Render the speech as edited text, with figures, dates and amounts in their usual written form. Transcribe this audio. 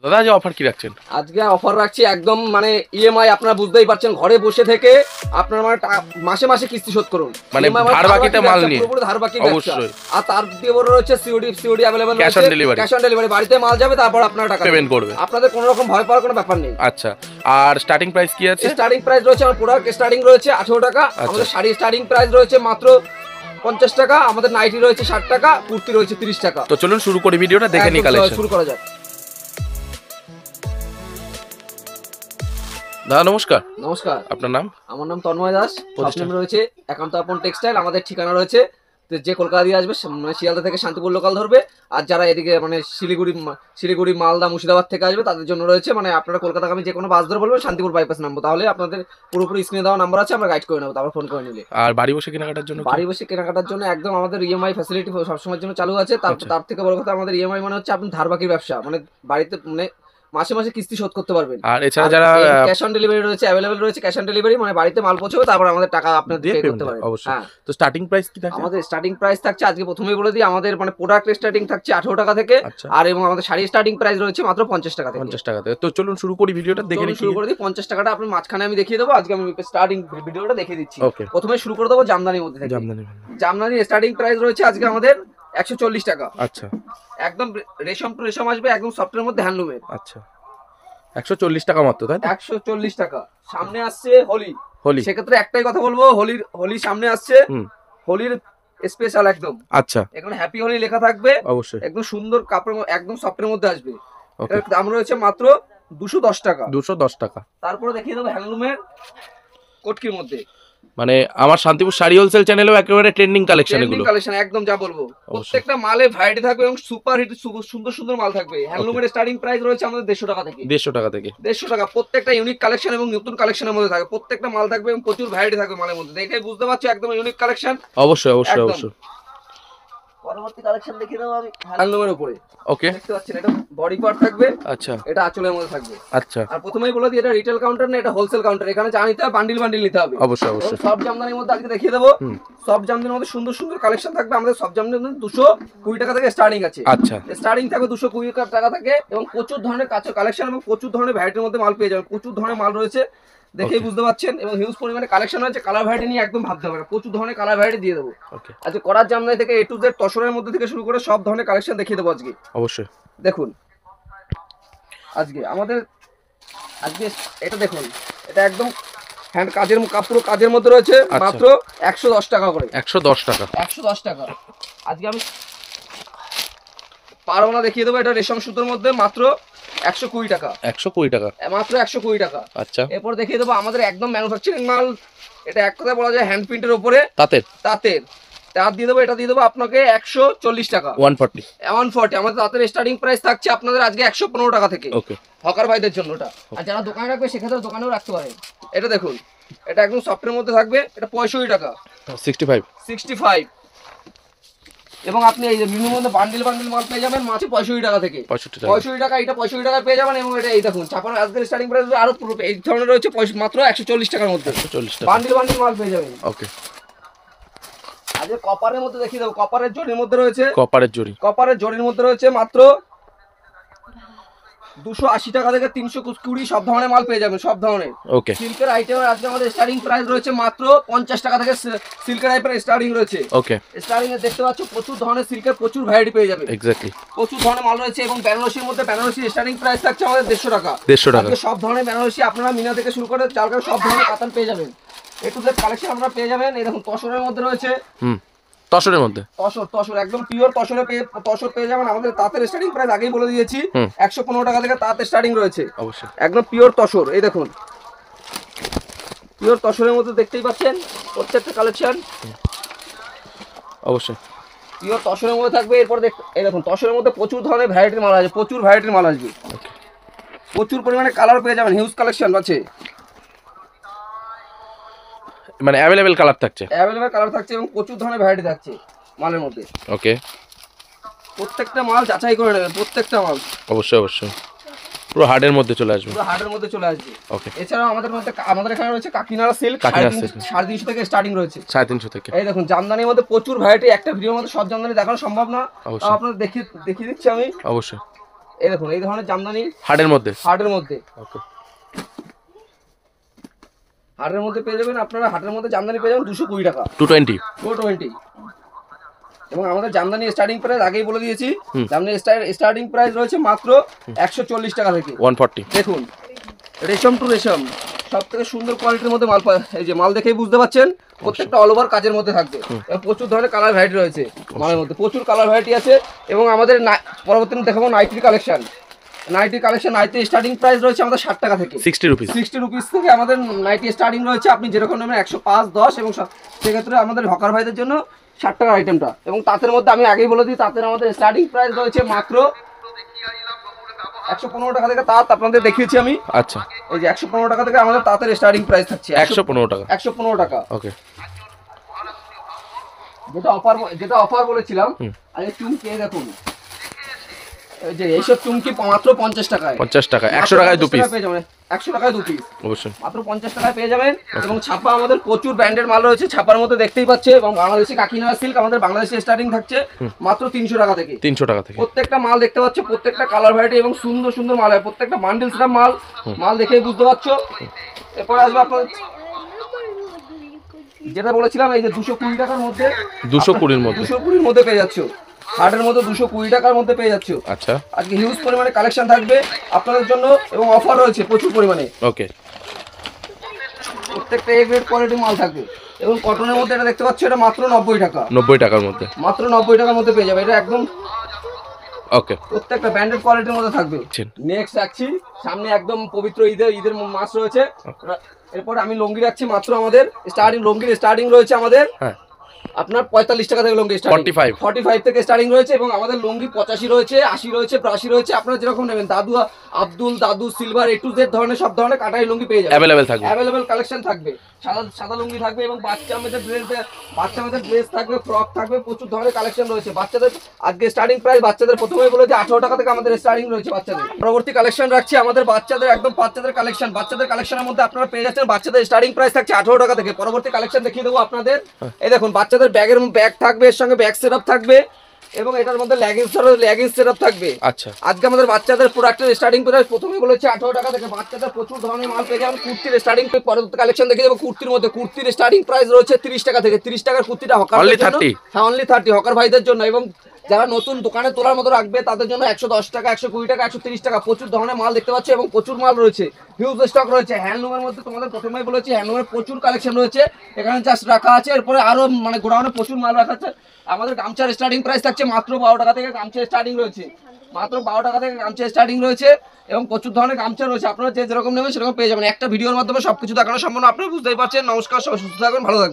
দাদা আজ অফার কি রাখছেন? আজকে অফার রাখছি একদম মানে ইএমআই, আপনারা বুঝতেই পারছেন, ঘরে বসে থেকে আপনারা মানে মাসে মাসে কিস্তি শোধ করুন, মানে ধার বাকিতে মাল নিয়ে পুরোপুরি ধার বাকি অবশ্যই। আর তার দিয়ে বড় রয়েছে COD available cash on delivery, cash on delivery, বাড়িতে মাল যাবে তারপর আপনারা টাকা পেমেন্ট করবে। আপনাদের কোনো রকম ভয় পাওয়ার কোনো ব্যাপার নেই। আচ্ছা, আর স্টার্টিং প্রাইস কি আছে? স্টার্টিং প্রাইস রয়েছে আমার প্রোডাক্ট স্টার্টিং রয়েছে 18 টাকা, আমাদের শাড়ি স্টার্টিং প্রাইস রয়েছে মাত্র 50 টাকা, আমাদের নাইটি রয়েছে 60 টাকা, কুর্তি রয়েছে 30 টাকা। তো চলুন শুরু করি ভিডিওটা, দেখে নি কালেকশন। শুরু করা যাক। দাদা নমস্কার। নমস্কার, আপনার নাম? আমার নাম তন্ময় দাস, প্রতিষ্ঠান রয়েছে একান্ত আপন টেক্সটাইল, আমাদের ঠিকানা রয়েছে যে কলকাতা দিয়ে আসবে মানে শিয়ালদা থেকে শান্তিপুর লোকাল ধরবে, আর যারা এদিকে মানে শিলিগুড়ি মালদা মুর্শিদাবাদ থেকে আসবে তাদের জন্য রয়েছে মানে আপনারা কলকাতাগামী যে কোনো বাস ধরে বলবেন শান্তিপুর বাইপাস নামবো, তাহলে আপনাদের পুরোপুরি স্ক্রিনে দেওয়া নাম্বার আছে, আমরা গাইড করে নেবো, তারপর ফোন করে নিলে। আর বাড়ি বসে কেনাকাটার জন্য? বাড়ি বসে কেনাকাটার জন্য একদম আমাদের ইএমআই ফ্যাসিলিটি সবসময়ের জন্য চালু আছে। তার থেকে বড় কথা, আমাদের ইএমআই মানে হচ্ছে আপনি ধার বাকির ব্যবসা, মানে বাড়িতে মানে মাসে মাসে কিস্তি শোধ করতে পারবেন। আর এছাড়া যারা ক্যাশ অন ডেলিভারি রয়েছে, अवेलेबल রয়েছে ক্যাশ অন ডেলিভারি, মানে বাড়িতে মাল পৌঁছবে তারপর আমাদের টাকা আপনাদের পে করতে পারবেন। অবশ্যই। তো স্টার্টিং প্রাইস কি থাকছে? আমাদের স্টার্টিং প্রাইস থাকছে, আজকে প্রথমেই বলে দিই, আমাদের মানে প্রোডাক্ট স্টার্টিং থাকছে 18 টাকা থেকে, আর এবং আমাদের শাড়ি স্টার্টিং প্রাইস রয়েছে মাত্র 50 টাকা থেকে। 50 টাকা থেকে। তো চলুন শুরু করি ভিডিওটা, দেখে নি শুরু করে দিই। 50 টাকাটা আপনি মাঝখানে আমি দেখিয়ে দেবো, আজকে আমি স্টার্টিং ভিডিওটা দেখিয়ে দিচ্ছি। প্রথমে শুরু করে দেবো জামদানির মধ্যে থেকে। জামদানি স্টার্টিং প্রাইস রয়েছে আজকে আমাদের 140 টাকা। আচ্ছা, একদম রেশম টু রেশম আসবে, একদম সফটের মধ্যে হ্যান্ডলুমের। আচ্ছা 140 টাকা মাত্র, তাই 140 টাকা। সামনে আসছে হোলি, হোলি, সেক্ষেত্রে একটাই কথা বলবো, হোলির সামনে আসছে, হোলির স্পেশাল একদম। আচ্ছা, এখানে হ্যাপি হোলি লেখা থাকবে, অবশ্যই একদম সুন্দর কাপড়, একদম সফটের মধ্যে আসবে। এর দাম রয়েছে মাত্র 210 টাকা। 210 টাকা। তারপরে দেখিয়ে দেবো হ্যান্ডলুমের কোটকির মধ্যে, মানে আমার শান্তিপুর শাড়ি হোলসেল চ্যানেলেও একেবারে ট্রেন্ডিং কালেকশন, এগুলো কালেকশন একদম যা বলবো, প্রত্যেকটা মালে ভ্যারাইটি থাকবে এবং সুপার হিট সুন্দর সুন্দর মাল থাকবে। হ্যান্ডলুমের স্টার্টিং প্রাইস রয়েছে আমাদের 150 টাকা থেকে। 150 টাকা থেকে 150 টাকা। প্রত্যেকটা ইউনিক কালেকশন এবং নতুন কালেকশনের মধ্যে থাকবে, প্রত্যেকটা মাল থাকবে এবং প্রচুর ভ্যারাইটি থাকবে মালের মধ্যে, দেখে বুঝতে পারছো একদম ইউনিক কালেকশন। অবশ্যই অবশ্যই অবশ্যই। পরবর্তী কালেকশন দেখিয়ে দেবো আমি হ্যান্ডলুমের উপরে। ওকে, দেখতে পাচ্ছেন এটা বডি পার্ট থাকবে, আচ্ছা এটা আঁচলের মধ্যে থাকবে। আচ্ছা, আর প্রথমেই বলে দিই এটা রিটেল কাউন্টার না, এটা হোলসেল কাউন্টার, এখানে যা নিতে হবে বান্ডিল বান্ডিল নিতে হবে। অবশ্যই অবশ্যই। সব জামদানির মধ্যে আজকে দেখিয়ে দেবো, সব জামদানির মধ্যে সুন্দর সুন্দর কালেকশন থাকবে। আমাদের সব জামদানির মধ্যে 220 টাকা থেকে স্টার্টিং আছে। আচ্ছা, স্টার্টিং থাকবে 220 টাকা থেকে, এবং প্রচুর ধরনের কালেকশন এবং প্রচুর ধরনের ভ্যারাইটির মধ্যে মাল পেয়ে যাবেন। প্রচুর ধরনের মাল রয়েছে, দেখেই বুঝতে পাচ্ছেন, এবং হিউজ পরিমাণে কালেকশন রয়েছে। কালার ভ্যারাইটি নিয়ে একদম ভাবতে হবে না, প্রচুর ধরনের কালার ভ্যারাইটি দিয়ে দেবো আজকে। করার জামদানি থেকে A to Z তসরের মধ্যে থেকে শুরু করে সব ধরনের কালেকশন দেখিয়ে দেবো আজকে। অবশ্যই দেখুন আজকে আমাদের এটা দেখুন, এটা একদম হ্যান্ড কাজের পুরো কাজের মধ্যে রয়েছে, মাত্র 110 টাকা করে। 110 টাকা, 110 টাকা। আজকে আমি পারওনা দেখিয়ে দেবো, এটা রেশম সুতোর মধ্যে মাত্র 120 টাকা। 120 টাকা মাত্র 120 টাকা। আচ্ছা, এরপর দেখিয়ে দেবো আমাদের একদম ম্যানুফ্যাকচারিং মাল, এটা এক কথায় বলা যায় হ্যান্ড প্রিন্টের উপরে তাঁতের তার দিয়ে দেবো, এটা দিয়ে দেবো আপনাকে 140 টাকা। 140 আমাদের তাঁতের স্টার্টিং প্রাইস থাকছে আপনাদের আজকে 115 টাকা থেকে। ওকে, হকার ভাইদের জন্য ওটা, আর যারা দোকানে রাখবে সেক্ষেত্রে দোকানেও রাখতে পারে। এটা দেখুন, এটা একদম সফটের মধ্যে থাকবে, এটা 65 টাকা। 65 এবং আপনি এই যে বিভিন্ন মধ্যে বান্ডিল মাল পেয়ে যাবেন মাত্র 65 টাকা থেকে। 65 টাকা, এটা 65 টাকা পেয়ে যাবেন। এবং এটা এই দেখুন চাপার আজকের স্টার্টিং প্রাইস আরো পুরো এই ধরনের রয়েছে মাত্র 140 টাকার মধ্যে। 140 টাকা বান্ডিল মাল পেয়ে যাবেন। ওকে, আজকে কপারের মধ্যে দেখিয়ে দেবো, কপারের জরির মধ্যে রয়েছে, কপারের জরির মধ্যে রয়েছে মাত্র 280 টাকা থেকে 320 সব ধরনের মাল পেয়ে যাবেন, সব ধরনের। ওকে, সিল্কের আইটেমের আজকে আমাদের স্টার্টিং প্রাইস রয়েছে মাত্র 50 টাকা থেকে সিল্কের আইটেমের স্টার্টিং রয়েছে। ওকে, স্টার্টিং এ দেখতে পাচ্ছ প্রচুর ধরনের সিল্কের প্রচুর ভ্যারাইটি পেয়ে যাবে। এক্স্যাক্টলি, প্রচুর ধরনের মাল রয়েছে। এবং বেনারসির মধ্যে বেনারসি স্টার্টিং প্রাইস থাকছে আমাদের 150 টাকা। 150 টাকা সব ধরনের বেনারসি আপনারা মিনা থেকে শুরু করে চালকার সব ধরনের কাতান পেয়ে যাবেন। একটু যে কালেকশন আপনারা পেয়ে যাবেন। এই দেখুন তসরের মধ্যে রয়েছে, তসরের মধ্যে তসর একদম পিওর তসর পেয়ে যাবেন। আমাদের তাঁতের স্টার্টিং প্রাইস আগেই বলে দিয়েছি 115 টাকা থেকে তাঁতের স্টার্টিং রয়েছে। অবশ্যই একদম পিওর তসর। এই দেখুন পিওর তসরের মধ্যে দেখতেই পাচ্ছেন প্রত্যেকটা কালেকশন। অবশ্যই পিওর তসরের মধ্যে থাকবে। এরপর এই দেখুন তসরের মধ্যে প্রচুর ধরনের ভ্যারাইটির মাল আছে, প্রচুর ভ্যারাইটির মাল আসবে, প্রচুর পরিমাণে কালার পেয়ে যাবেন, হিউজ কালেকশন আছে, মানে अवेलेबल কালার থাকছে, এবং প্রচুর ধরনের ভ্যারাইটি থাকছে মালের মধ্যে। ওকে, প্রত্যেকটা মাল যাচাই করে নেবেন, প্রত্যেকটা মাল অবশ্যই পুরো হার্ডের মধ্যে চলে আসবে, ওকে, এছাড়াও আমাদের এখানে রয়েছে কাকিনাড়া সিল্ক 350 থেকে স্টার্টিং রয়েছে, 350 থেকে। এই দেখুন জামদানির মধ্যে প্রচুর ভ্যারাইটি, একটা ভিডিওর মধ্যে সব জামদানি দেখানো সম্ভব না, আপনাদের দেখিয়ে দিচ্ছি আমি। অবশ্যই এই দেখুন এই ধরনের জামদানি হার্ডের মধ্যে ওকে হাটের মধ্যে পেয়ে যাবেন আপনারা, হাটের মধ্যে জামদানি পেয়ে যাবেন 220 টাকা, 220 এবং আমাদের জামদানি স্টার্টিং প্রাইস আগেই বলে দিয়েছি, জামদানি স্টার্টিং প্রাইস রয়েছে মাত্র 140 টাকা থেকে 140। দেখুন রেশম টু রেশম সব থেকে সুন্দর কোয়ালিটির মধ্যে মাল, এই যে মাল দেখেই বুঝতে পারছেন প্রত্যেকটা অল ওভার কাজের মধ্যে থাকবে। প্রচুর ধরনের কালার ভ্যারাইটি রয়েছে মালের মধ্যে, প্রচুর কালার ভ্যারাইটি আছে। এবং আমাদের পরবর্তীতে দেখাবো নাইটির কালেকশন। নাইটির স্টার্টিং প্রাইস রয়েছে আমাদের 60 টাকা থেকে 60 রুপিস থেকে আমাদের নাইটি স্টার্টিং রয়েছে। আপনি যেরকম নেবেন 105, 10 এবং সেক্ষেত্রে আমাদের হকার ভাইদের জন্য 60 টাকার আইটেমটা। এবং তাঁতের মধ্যে আমি আগেই বলে দিই, তাঁতের আমাদের স্টার্টিং প্রাইস রয়েছে মাত্র 115 টাকা থেকে। তাঁত আপনাদের দেখিয়েছি আমি। আচ্ছা, এই যে 115 টাকা থেকে আমাদের তাঁতের স্টার্টিং প্রাইস থাকছে 115 টাকা। ওকে, যেটা অফার বলেছিলাম আগে চুমকি দেখুন, এই যে এইসব চুমকি মাত্র 50 টাকায় 100 টাকায় 2 পিস পেয়ে যাবেন, 100 টাকায় 2 পিস অবশ্যই মাত্র 50 টাকায় পেয়ে যাবেন। এবং ছাপা আমাদের প্রচুর ব্র্যান্ডের মাল রয়েছে, ছাপার মধ্যে দেখতেই পাচ্ছে। এবং বাংলাদেশি কাকিনাড়া সিল্ক আমাদের বাংলাদেশে স্টার্টিং থাকছে মাত্র 300 টাকা থেকে। প্রত্যেকটা মাল দেখতে পাচ্ছ, প্রত্যেকটা কালার ভ্যারাইটি এবং সুন্দর সুন্দর মাল হয়, প্রত্যেকটা বান্ডিল সিস্টেম মাল দেখেই বুঝতে পারছো। এরপরে আসবে আপনার যেটা বলেছিলাম, এই যে 220 টাকার মধ্যে 220 মধ্যে পেয়ে যাচ্ছ, হাটের মধ্যে 220 টাকার মধ্যে পেয়ে যাচ্ছ। আচ্ছা, আজকে হিউজ পরিমাণে কালেকশন থাকবে আপনাদের জন্য এবং অফার রয়েছে প্রচুর পরিমাণে। ওকে, প্রত্যেকটা এ গ্রেড কোয়ালিটি মাল থাকবে। এবং কটনের মধ্যে এটা দেখতে পাচ্ছ, এটা মাত্র 90 টাকা, 90 টাকার মধ্যে, মাত্র 90 টাকার মধ্যে পেয়ে যাবে। এটা একদম ওকে, প্রত্যেকটা ব্র্যান্ডেড কোয়ালিটির মধ্যে থাকবে। নেক্সট রাখছি, সামনে একদম পবিত্র ঈদের মাস রয়েছে। এরপর আমি লুঙ্গি রাখছি মাত্র আমাদের লুঙ্গির স্টার্টিং রয়েছে আমাদের আপনার 45 টাকা থেকে লুঙ্গি স্টার্টিং, 45 থেকে স্টার্টিং রয়েছে। এবং আমাদের লুঙ্গি 85 রয়েছে, 80 রয়েছে, 82 রয়েছে। আপনারা যেরকম নেবেন, দাদু সিলভার A to Z ধরনের সব ধরনের কাটাই লুঙ্গি পেয়ে যাবেন, অ্যাভেলেবেল কালেকশন থাকবে। সাদা লুঙ্গি থাকবে এবং বাচ্চা মেয়েদের ড্রেস থাকবে, ফ্রক থাকবে, প্রচুর ধরনের কালেকশন রয়েছে। বাচ্চাদের আজকে স্টার্টিং প্রাইস বাচ্চাদের প্রথমেই বলে যে 18 টাকা থেকে আমাদের স্টার্টিং রয়েছে বাচ্চাদের। পরবর্তী কালেকশন রাখছি আমাদের বাচ্চাদের কালেকশনের মধ্যে আপনারা পেয়ে যাচ্ছেন বাচ্চাদের স্টার্টিং প্রাইস থাকছে 18 টাকা থেকে। পরবর্তী কালেকশন দেখিয়ে দেবো আপনাদের। এই দেখুন বাচ্চাদের ব্যাগ থাকবে, এর সঙ্গে ব্যাগ সেটআপ থাকবে এবং এটার মধ্যে লেগিংস সেটআপ থাকবে। আচ্ছা, আজকে আমাদের বাচ্চাদের প্রোডাক্টের স্টার্টিং প্রাইস প্রথমেই বলেছি 18 টাকা থেকে। বাচ্চাদের প্রচুর ধরনের মাল পেয়ে যাবেন। কুর্তির স্টার্টিং পরবর্তী কালেকশন দেখে দেবো। কুর্তির স্টার্টিং প্রাইস রয়েছে 30 টাকা থেকে। 30 টাকার কুর্তিটা হকার অনলি 30 হকার ভাইদের জন্য। এবং যারা নতুন দোকানে তোলার মতো রাখবে তাদের জন্য 110 টাকা, 120 টাকা, 130 টাকা। প্রচুর ধরনের মাল দেখতে পাচ্ছি এবং প্রচুর মাল রয়েছে, হিউজ স্টক রয়েছে। হ্যান্ডলুমের মধ্যে তোমাদের প্রথমেই বলেছি হ্যান্ডলুমের প্রচুর কালেকশন রয়েছে, এখানে জাস্ট রাখা আছে। এরপরে আরো গোডাউনে প্রচুর মাল রাখা আছে। আমাদের গামছার স্টার্টিং প্রাইস থাকছে মাত্র 12 টাকা থেকে। গামছা স্টার্টিং রয়েছে মাত্র 12 টাকা থেকে, গামছা স্টার্টিং রয়েছে এবং প্রচুর ধরনের গামছা রয়েছে। আপনারা যেরকম নেবেন সেরকম পেয়ে যাবেন। একটা ভিডিওর মাধ্যমে সবকিছু দেখানো সম্ভব, আপনারা বুঝতেই পারছেন। নমস্কার, সবাই সুস্থ থাকবেন, ভালো থাকবেন।